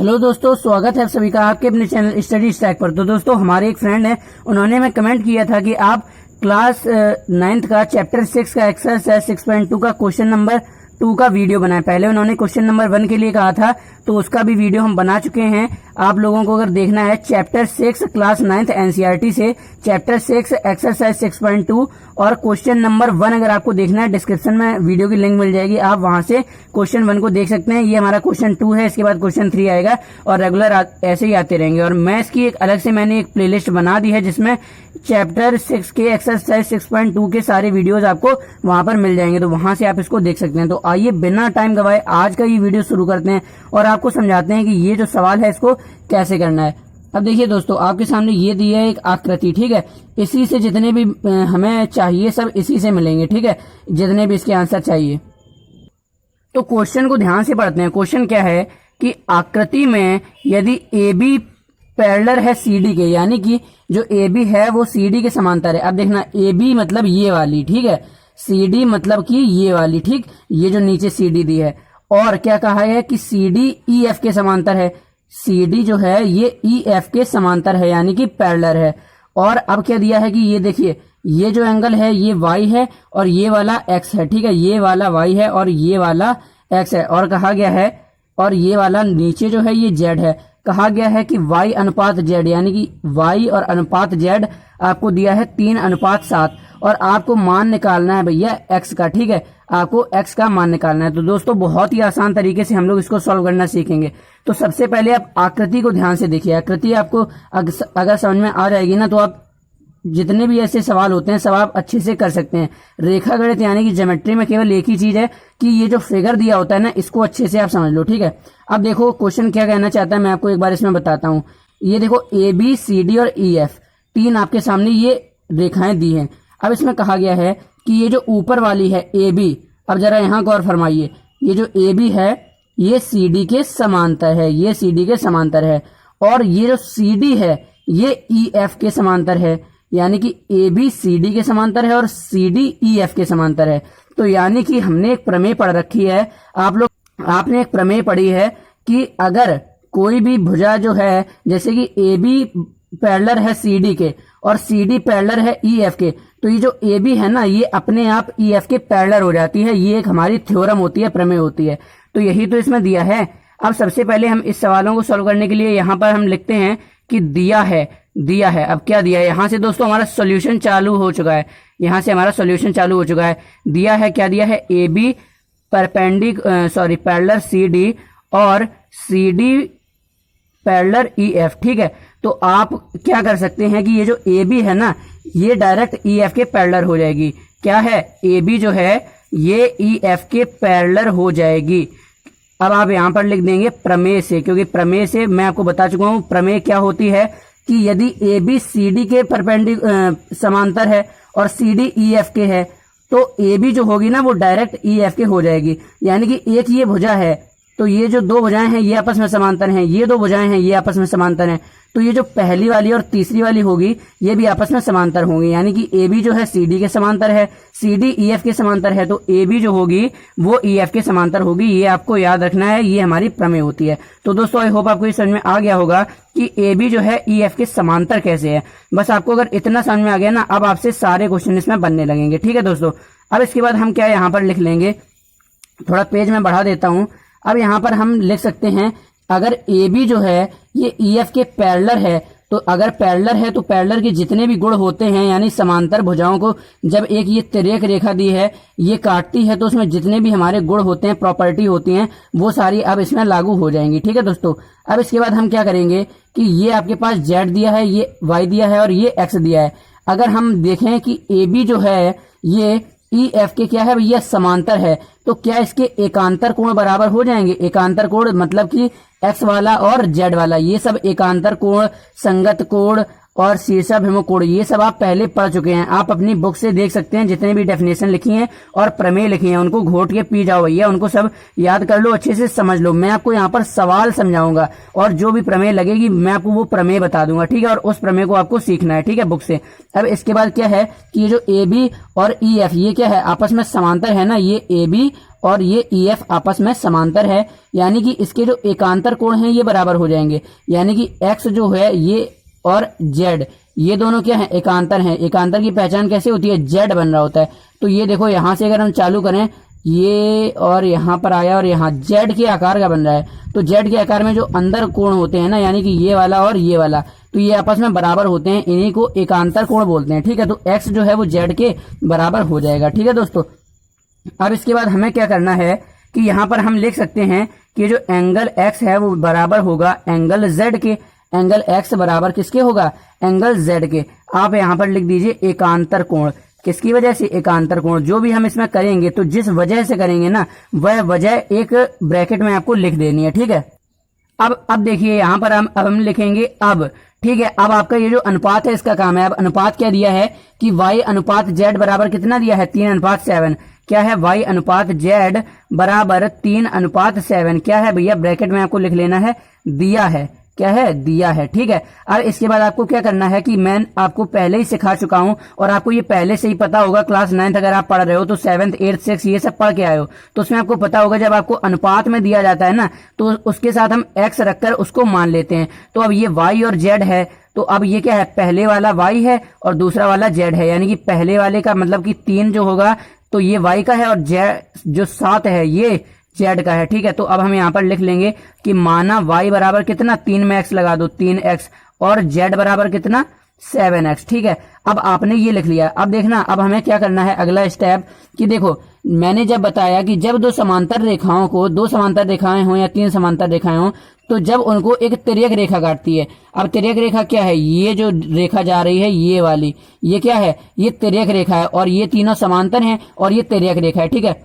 Hello दोस्तों, स्वागत है आप सभी का आपके अपने चैनल स्टडी स्टैक पर। तो दोस्तों, हमारे एक फ्रेंड है, उन्होंने हमें कमेंट किया था कि आप क्लास 9th का चैप्टर 6 का एक्सरसाइज 6.2 का क्वेश्चन नंबर 2 का वीडियो बनाए। पहले उन्होंने क्वेश्चन नंबर 1 के लिए कहा था, तो उसका भी वीडियो हम बना चुके हैं। आप लोगों को अगर देखना है चैप्टर 6 क्लास 9th एनसीईआरटी से चैप्टर 6 एक्सरसाइज 6.2 और क्वेश्चन नंबर 1 अगर आपको देखना है, डिस्क्रिप्शन में वीडियो की लिंक मिल जाएगी, आप वहां से क्वेश्चन 1 को देख सकते हैं। ये हमारा क्वेश्चन 2 है, इसके बाद क्वेश्चन 3 आएगा और रेगुलर ऐसे ही आते रहेंगे। और मैथ्स की एक अलग से मैंने एक प्लेलिस्ट बना दी है जिसमें चैप्टर 6 के एक्सरसाइज 6.2 के सारे वीडियोस आपको वहां पर मिल जाएंगे, तो वहां से आप इसको देख सकते हैं। तो आइए बिना टाइम गवाए आज का ये वीडियो शुरू करते हैं और आपको समझाते हैं कि ये जो सवाल है इसको कैसे करना है। अब देखिए दोस्तों, आपके सामने ये दी है एक आकृति, ठीक है। इसी से जितने भी हमें चाहिए सब इसी से मिलेंगे, ठीक है, जितने भी इसके आंसर चाहिए। तो क्वेश्चन को ध्यान से पढ़ते हैं। क्वेश्चन क्या है कि आकृति में यदि ए बी पैरेलल है सी डी के, यानी कि जो ए बी है वो सी डी के समांतर है। अब देखना, ए बी मतलब ये वाली, ठीक है, सी डी मतलब कि ये वाली, ठीक, ये जो नीचे सी डी दी है। और क्या कहा है कि सी डी ई एफ के समांतर है। सी डी जो है ये ई एफ के समांतर है, यानी कि पैरेलल है। और अब क्या दिया है कि ये देखिए, ये जो एंगल है ये y है और ये वाला x है, ठीक है, ये वाला y है और ये वाला x है। और कहा गया है, और ये वाला नीचे जो है ये z है। कहा गया है कि y अनुपात z, यानी कि y और अनुपात z आपको दिया है 3:7 और आपको मान निकालना है भैया x का, ठीक है, आपको x का मान निकालना है। तो दोस्तों, बहुत ही आसान तरीके से हम लोग इसको सॉल्व करना सीखेंगे। तो सबसे पहले आप आकृति को ध्यान से देखिए। आकृति आपको अगर समझ में आ जाएगी ना, तो आप जितने भी ऐसे सवाल होते हैं सब आप अच्छे से कर सकते हैं। रेखा गणित यानी कि ज्योमेट्री में केवल एक ही चीज है कि ये जो फिगर दिया होता है ना, इसको अच्छे से आप समझ लो, ठीक है। अब देखो क्वेश्चन क्या कहना चाहता है, मैं आपको एक बार इसमें बताता हूँ। ये देखो, ए बी सी डी और ई एफ, तीन आपके सामने ये रेखाएं दी हैं। अब इसमें कहा गया है कि ये जो ऊपर वाली है ए बी, अब जरा यहाँ गौर फरमाइए, ये जो ए बी है ये सी डी के समांतर है, ये सी डी के समांतर है। और ये जो सी डी है ये ई एफ के समांतर है, यानी कि ए बी सी डी के समांतर है और सी डी ई एफ के समांतर है। तो यानी कि हमने एक प्रमेय पढ़ रखी है, आपने एक प्रमेय पढ़ी है कि अगर कोई भी भुजा जो है, जैसे कि ए बी पैरेलल है सी डी के और सी डी पैरेलल है ई एफ के, तो ये जो ए बी है ना, ये अपने आप ई एफ के पैरेलल हो जाती है। ये एक हमारी थ्योरम होती है, प्रमेय होती है। तो यही तो इसमें दिया है। अब सबसे पहले हम इस सवालों को सॉल्व करने के लिए यहाँ पर हम लिखते हैं कि दिया है। अब क्या दिया है, यहाँ से दोस्तों हमारा सॉल्यूशन चालू हो चुका है, यहाँ से हमारा सॉल्यूशन चालू हो चुका है। दिया है, क्या दिया है, A B parallel C D और C D parallel E F, ठीक है। तो आप क्या कर सकते हैं कि ये जो ए बी है ना, ये डायरेक्ट ई एफ के पैरेलल हो जाएगी। क्या है, ए बी जो है ये ई एफ के पैरेलल हो जाएगी। अब आप यहां पर लिख देंगे प्रमेय से, क्योंकि प्रमेय से मैं आपको बता चुका हूं प्रमेय क्या होती है कि यदि ए बी सी डी के समांतर है और सी डी ई एफ के है, तो ए बी जो होगी ना वो डायरेक्ट ई एफ के हो जाएगी। यानी कि एक ये भुजा है, तो ये जो दो भुजाएं हैं ये आपस में समांतर हैं, ये दो भुजाएं हैं ये आपस में समांतर हैं, तो ये जो पहली वाली और तीसरी वाली होगी ये भी आपस में समांतर होंगी। यानी कि ए बी जो है सी डी के समांतर है, सी डी ई एफ के समांतर है, तो ए बी जो होगी वो ई एफ के समांतर होगी। ये आपको याद रखना है, ये हमारी प्रमेय होती है। तो दोस्तों, आई होप आपको ये समझ में आ गया होगा कि ए बी जो है ई एफ के समांतर कैसे है। बस आपको अगर इतना समझ में आ गया ना, अब आपसे सारे क्वेश्चन इसमें बनने लगेंगे, ठीक है दोस्तों। अब इसके बाद हम क्या यहाँ पर लिख लेंगे, थोड़ा पेज में बढ़ा देता हूँ। अब यहाँ पर हम लिख सकते हैं, अगर ए बी जो है ये ई एफ के पैरेलल है, तो अगर पैरेलल है तो पैरेलल के जितने भी गुण होते हैं, यानी समांतर भुजाओं को जब एक ये तिर्यक रेखा दी है ये काटती है, तो उसमें जितने भी हमारे गुण होते हैं, प्रॉपर्टी होती हैं, वो सारी अब इसमें लागू हो जाएंगी, ठीक है दोस्तों। अब इसके बाद हम क्या करेंगे कि ये आपके पास जेड दिया है, ये वाई दिया है और ये एक्स दिया है। अगर हम देखें कि ए बी जो है ये ई एफ के क्या है भैया, समांतर है, तो क्या इसके एकांतर कोण बराबर हो जाएंगे। एकांतर कोण मतलब कि एक्स वाला और जेड वाला, ये सब एकांतर कोण, संगत कोण और शीर्षक हेमोकोण, ये सब आप पहले पढ़ चुके हैं। आप अपनी बुक से देख सकते हैं, जितने भी डेफिनेशन लिखी हैं और प्रमेय लिखी हैं उनको घोट के पी जाओ भैया, उनको सब याद कर लो, अच्छे से समझ लो। मैं आपको यहाँ पर सवाल समझाऊंगा और जो भी प्रमेय लगेगी मैं आपको वो प्रमेय बता दूंगा, ठीक है। और उस प्रमेय को आपको सीखना है, ठीक है, बुक से। अब इसके बाद क्या है कि ये जो ए बी और ई एफ ये क्या है, आपस में समांतर है ना। ये ए बी और ये ई एफ आपस में समांतर है, यानी कि इसके जो एकांतर कोण हैं ये बराबर हो जाएंगे। यानी कि एक्स जो है ये और जेड ये दोनों क्या है, एकांतर हैं। एकांतर की पहचान कैसे होती है, जेड बन रहा होता है। तो ये देखो यहां से अगर हम चालू करें, ये और यहां पर आया और यहां जेड के आकार का बन रहा है। तो जेड के आकार में जो अंदर कोण होते हैं ना, यानी कि ये वाला और ये वाला, तो ये आपस में बराबर होते हैं, इन्हीं को एकांतर कोण बोलते हैं, ठीक है। तो एक्स जो है वो जेड के बराबर हो जाएगा, ठीक है दोस्तों। अब इसके बाद हमें क्या करना है कि यहां पर हम लिख सकते हैं कि जो एंगल एक्स है वो बराबर होगा एंगल जेड के। एंगल एक्स बराबर किसके होगा, एंगल जेड के। आप यहां पर लिख दीजिए एकांतर कोण। किसकी वजह से, एकांतर कोण। जो भी हम इसमें करेंगे तो जिस वजह से करेंगे ना, वह वजह एक ब्रैकेट में आपको लिख देनी है, ठीक है। अब देखिए यहां पर अब हम लिखेंगे अब, ठीक है। अब आपका ये जो अनुपात है इसका काम है। अब अनुपात क्या दिया है कि y अनुपात z बराबर कितना दिया है, 3:7। क्या है, y अनुपात z बराबर 3:7। क्या है भैया, ब्रैकेट में आपको लिख लेना है, दिया है। क्या है, दिया है, ठीक है। अब इसके बाद आपको क्या करना है कि मैं आपको पहले ही सिखा चुका हूं और आपको ये पहले से ही पता होगा। क्लास 9th अगर आप पढ़ रहे हो तो 7th 8th 6th ये सब पढ़ के आए हो, तो उसमें आपको पता होगा जब आपको अनुपात में दिया जाता है ना, तो उसके साथ हम x रखकर उसको मान लेते हैं। तो अब ये y और z है, तो अब ये क्या है, पहले वाला y है और दूसरा वाला z है। यानी कि पहले वाले का मतलब कि 3 जो होगा तो ये y का है और z जो 7 है ये z का है, ठीक है। तो अब हम यहाँ पर लिख लेंगे कि माना y बराबर कितना, 3 में x लगा दो, 3x, और z बराबर कितना, 7x, ठीक है। अब आपने ये लिख लिया। अब देखना, अब हमें क्या करना है अगला स्टेप कि देखो मैंने जब बताया कि जब दो समांतर रेखाओं को, 2 समांतर रेखाएं हों या 3 समांतर रेखाएं हों, तो जब उनको एक तिर्यक रेखा काटती है। अब तिर्यक रेखा क्या है, ये जो रेखा जा रही है ये वाली, ये क्या है, ये तिर्यक रेखा है और ये तीनों समांतर हैं और ये तिर्यक रेखा है, ठीक है।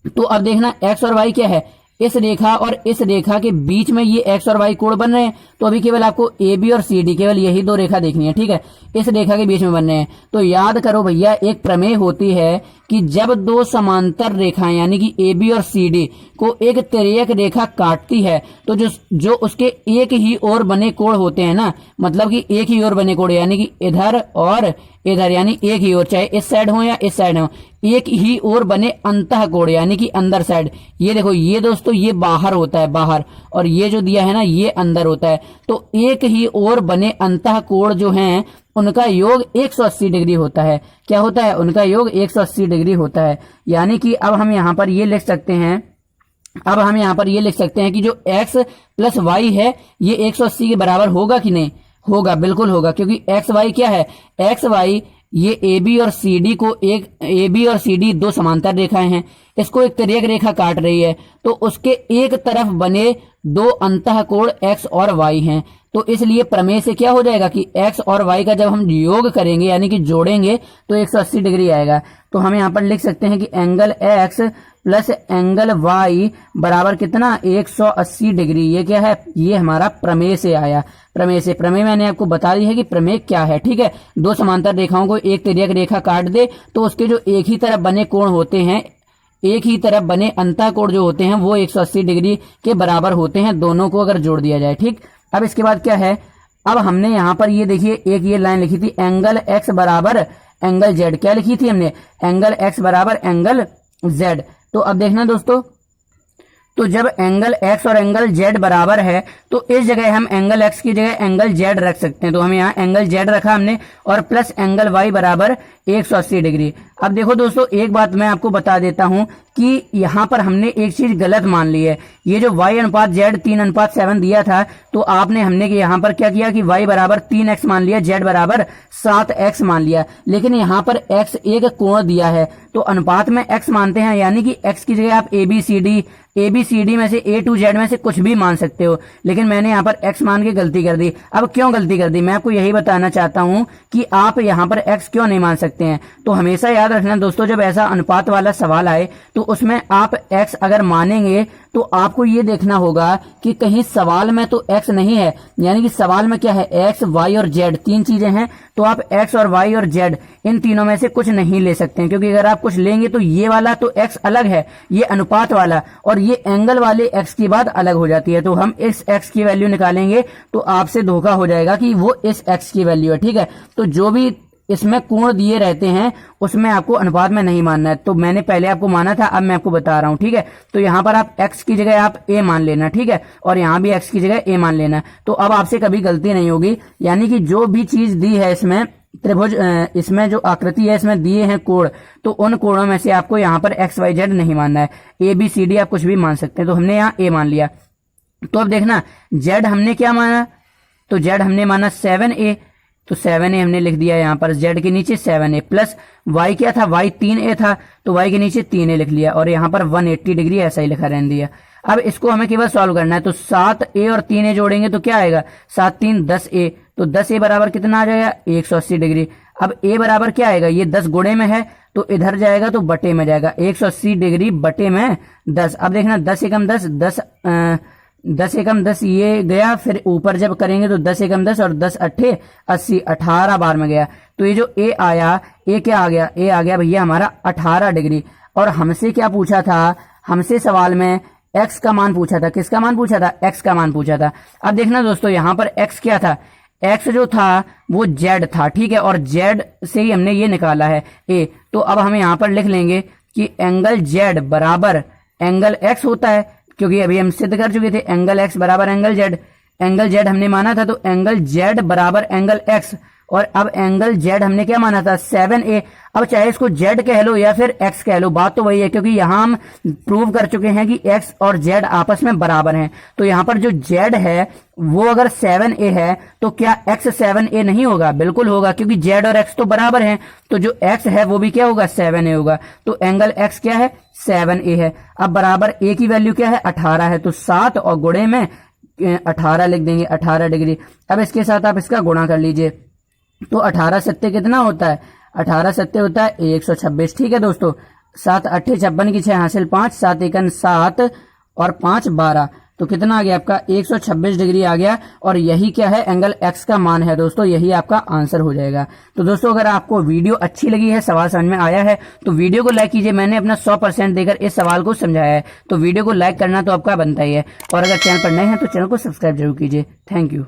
तो अब देखना x और y क्या है, इस रेखा और इस रेखा के बीच में ये x और y कोण बन रहे हैं। तो अभी केवल आपको ए बी और सी डी केवल यही 2 रेखा देखनी है, ठीक है। इस रेखा के बीच में बन रहे हैं। तो याद करो भैया, एक प्रमेय होती है कि जब 2 समांतर रेखाएं यानी कि ए बी और सी डी को एक तिर्यक रेखा काटती है, तो जो उसके एक ही ओर बने कोण होते हैं ना, मतलब कि एक ही ओर बने कोण, यानी कि इधर और इधर, यानी एक ही ओर, चाहे इस साइड हो या इस साइड हो, एक ही ओर बने अंतः कोण यानी कि अंदर साइड। ये देखो ये दोस्तों ये बाहर होता है, बाहर, और ये जो दिया है ना ये अंदर होता है। तो एक ही ओर बने अंतः कोण जो हैं उनका योग 180 डिग्री होता है। क्या होता है, उनका योग 180 डिग्री होता है। यानी कि अब हम यहाँ पर ये लिख सकते हैं, अब हम यहाँ पर ये लिख सकते हैं कि जो x प्लस y है ये 180 के बराबर होगा कि नहीं, होगा, बिल्कुल होगा, क्योंकि एक्स वाई क्या है, एक्स वाई ये ए बी और सी डी को, एक ए बी और सी डी 2 समांतर रेखाएं हैं, इसको एक तिर्यक रेखा काट रही है, तो उसके एक तरफ बने 2 अंतः कोण x और y हैं। तो इसलिए प्रमेय से क्या हो जाएगा कि x और y का जब हम योग करेंगे यानी कि जोड़ेंगे तो 180 डिग्री आएगा। तो हम यहाँ पर लिख सकते हैं कि angle x plus angle y बराबर कितना, 180 डिग्री। ये क्या है, ये हमारा प्रमेय से आया। प्रमेय मैंने आपको बता दी है कि प्रमेय क्या है, ठीक है। 2 समांतर रेखाओं को एक तिर्यक रेखा काट दे तो उसके जो एक ही तरफ बने कोण होते हैं, एक ही तरफ बने अंतः कोण जो होते हैं वो 180 डिग्री के बराबर होते हैं, दोनों को अगर जोड़ दिया जाए, ठीक। अब इसके बाद क्या है, अब हमने यहाँ पर ये देखिए एक ये लाइन लिखी थी, एंगल x बराबर एंगल z। क्या लिखी थी हमने, एंगल x बराबर एंगल z। तो अब देखना दोस्तों, तो जब एंगल x और एंगल z बराबर है तो इस जगह हम एंगल x की जगह एंगल z रख सकते हैं। तो हम यहाँ एंगल z रखा हमने और प्लस एंगल y बराबर 180 डिग्री। अब देखो दोस्तों, एक बात मैं आपको बता देता हूं कि यहाँ पर हमने एक चीज गलत मान ली है। ये जो y अनुपात z 3:7 दिया था, तो हमने यहाँ पर क्या किया कि y बराबर 3x मान लिया, z बराबर 7x मान लिया। लेकिन यहाँ पर x एक कोण दिया है तो अनुपात में x मानते हैं, यानी कि x की जगह आप ए बी सी डी में से A to Z में से कुछ भी मान सकते हो। लेकिन मैंने यहाँ पर x मान के गलती कर दी। अब क्यों गलती कर दी, मैं आपको यही बताना चाहता हूँ कि आप यहाँ पर x क्यों नहीं मान सकते हैं। तो हमेशा याद रखना दोस्तों, जब ऐसा अनुपात वाला सवाल आए तो उसमें आप x अगर मानेंगे तो आपको ये देखना होगा कि कहीं सवाल में तो x नहीं है, यानी कि सवाल में क्या है, x, y और z तीन चीजें हैं, तो आप x और y और z इन तीनों में से कुछ नहीं ले सकते हैं, क्योंकि अगर आप कुछ लेंगे तो ये वाला तो x अलग है, ये अनुपात वाला, और ये एंगल वाले x की बात अलग हो जाती है। तो हम इस x की वैल्यू निकालेंगे तो आपसे धोखा हो जाएगा कि वो इस x की वैल्यू है, ठीक है। तो जो भी इसमें कोण दिए रहते हैं उसमें आपको अनुपात में नहीं मानना है। तो मैंने पहले आपको माना था, अब मैं आपको बता रहा हूं, ठीक है। तो यहां पर आप x की जगह आप a मान लेना, ठीक है, और यहां भी x की जगह a मान लेना। तो अब आपसे कभी गलती नहीं होगी, यानी कि जो भी चीज दी है इसमें त्रिभुज, इसमें जो आकृति है इसमें दिए हैं कोण, तो उन कोणों में से आपको यहाँ पर एक्स वाई जेड नहीं मानना है, ए बी सी डी आप कुछ भी मान सकते हैं। तो हमने यहाँ ए मान लिया। तो अब देखना जेड हमने क्या माना, तो जेड हमने माना 7a, तो 7a हमने लिख दिया यहाँ पर, जेड के नीचे 7a प्लस वाई क्या था, वाई 3a था, तो वाई के नीचे 3a लिख लिया, और यहाँ पर 180 डिग्री ऐसा ही लिखा रहने दिया। अब इसको हमें केवल सॉल्व करना है। तो 7a और 3a जोड़ेंगे तो क्या आएगा, 7 3 10a, तो 10a बराबर कितना आ जाएगा, 180 डिग्री। अब a बराबर क्या आएगा, ये 10 गुणे में है तो इधर जाएगा तो बटे में जाएगा, 180 डिग्री बटे में 10। अब देखना 10 एकम 10, 10 एकम 10 ये गया, फिर ऊपर जब करेंगे तो 10 एकम 10 और 10 अट्ठे 80, 18 बार में गया। तो ये जो a आया, a क्या आ गया, a आ गया भैया हमारा 18 डिग्री। और हमसे क्या पूछा था, हमसे सवाल में x का मान पूछा था, किसका मान पूछा था, x का मान पूछा था। अब देखना दोस्तों यहाँ पर x क्या था, x जो था वो z था, ठीक है, और z से ही हमने ये निकाला है a। तो अब हम यहाँ पर लिख लेंगे कि एंगल z बराबर एंगल x होता है, क्योंकि अभी हम सिद्ध कर चुके थे एंगल x बराबर एंगल z। एंगल z हमने माना था, तो एंगल z बराबर एंगल x, और अब एंगल z हमने क्या माना था, 7a। अब चाहे इसको z कह लो या फिर x कह लो, बात तो वही है, क्योंकि यहां हम प्रूव कर चुके हैं कि x और z आपस में बराबर हैं। तो यहां पर जो z है वो अगर 7a है तो क्या x 7a नहीं होगा, बिल्कुल होगा, क्योंकि z और x तो बराबर हैं। तो जो x है वो भी क्या होगा, 7a होगा। तो एंगल x क्या है, 7a है। अब बराबर a की वैल्यू क्या है, 18 है, तो 7 और गुणे में 18 लिख देंगे, 18 डिग्री। अब इसके साथ आप इसका गुणा कर लीजिए, तो 18 सत्ते कितना होता है, 18 सत्ते होता है 126, ठीक है दोस्तों। 7 अट्ठे 56 की 6 हासिल 5, 7 एकन 7 और 5 12, तो कितना आ गया आपका 126 डिग्री आ गया। और यही क्या है, एंगल x का मान है दोस्तों, यही आपका आंसर हो जाएगा। तो दोस्तों अगर आपको वीडियो अच्छी लगी है, सवाल समझ में आया है, तो वीडियो को लाइक कीजिए। मैंने अपना 100% देकर इस सवाल को समझाया है, तो वीडियो को लाइक करना तो आपका बनता ही है। और अगर चैनल पर नए हैं तो चैनल को सब्सक्राइब जरूर कीजिए। Thank you.